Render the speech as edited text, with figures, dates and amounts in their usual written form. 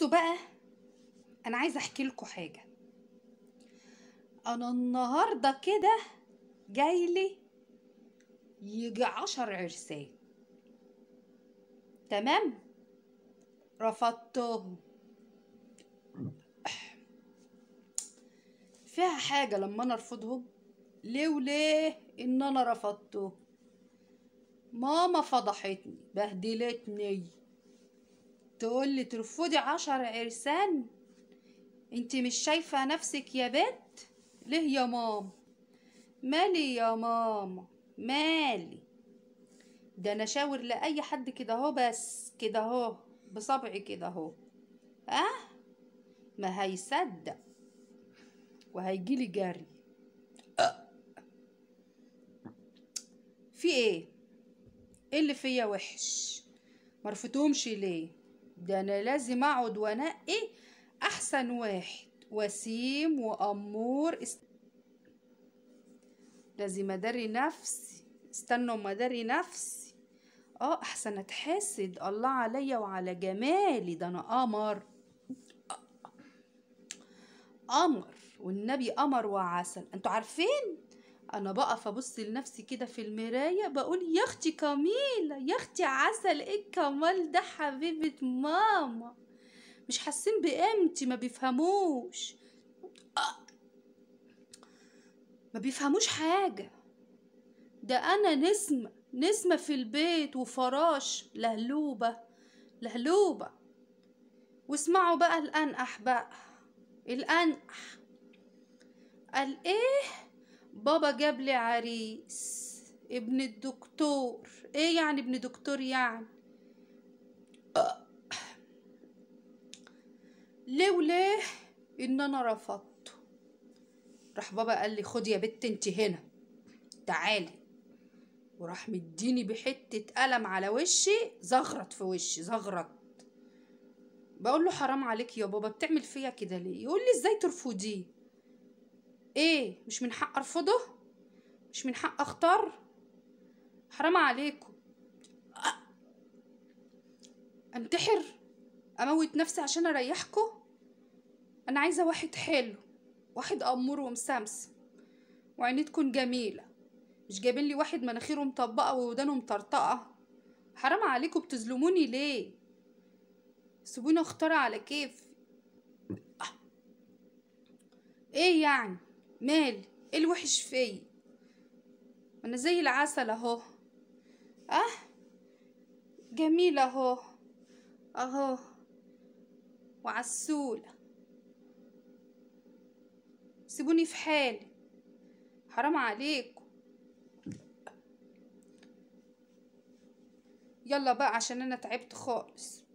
بصوا بقى، انا عايزه احكي لكم حاجه. انا النهارده كده جايلي يجي 10 عرسان. تمام، رفضتهم. فيها حاجه لما انا ارفضهم؟ ليه وليه ان انا رفضتهم؟ ماما فضحتني بهدلتني، تقولي ترفضي 10 عرسان؟ انت مش شايفه نفسك يا بنت؟ ليه يا ماما؟ مالي يا ماما؟ مالي؟ ده انا شاور لاي حد كده اهو، بس كده اهو بصبعي كده اهو، ما هيصدق وهيجيلي جري. في ايه؟ ايه اللي فيا وحش؟ مرفتهمش ليه؟ ده انا لازم اقعد وانقي احسن واحد، وسيم وامور لازم اداري نفسي. استنوا ما اداري نفسي. احسن اتحسد الله عليا وعلى جمالي، ده انا قمر. قمر والنبي قمر وعسل. انتوا عارفين انا بقف ابص لنفسي كده في المرايه بقول يا اختي كميله، يا اختي عسل، ايه الكمال ده حبيبه ماما. مش حاسين بقيمتي، ما بيفهموش، ما بيفهموش حاجه. ده انا نسمه في البيت وفراش لهلوبه لهلوبه. واسمعوا بقى الانقح بقى، الانقح قال ايه؟ بابا جاب لي عريس ابن الدكتور. ايه يعني ابن دكتور يعني؟ ليه وليه ان انا رفضته؟ راح بابا قال لي خدي يا بت انت هنا، تعالي. وراح مديني بحتة قلم على وشي، زغرت في وشي زغرت. بقول له حرام عليك يا بابا، بتعمل فيا كده ليه؟ يقول لي ازاي ترفضيه؟ ايه مش من حق ارفضه؟ مش من حق اختار؟ حرام عليكم. انتحر؟ اموت نفسي عشان اريحكم؟ انا عايزه واحد حلو، واحد امور ومسمسم وعينيه تكون جميله، مش جايبين لي واحد مناخيره مطبقه وودانه مطرطقه. حرام عليكم، بتظلموني ليه؟ سيبوني اختار على كيف. ايه يعني؟ مالي؟ ايه الوحش فيا؟ انا زي العسل اهو، اه جميله اهو، اهو وعسوله. سيبوني في حالي، حرام عليكم. يلا بقى عشان انا تعبت خالص.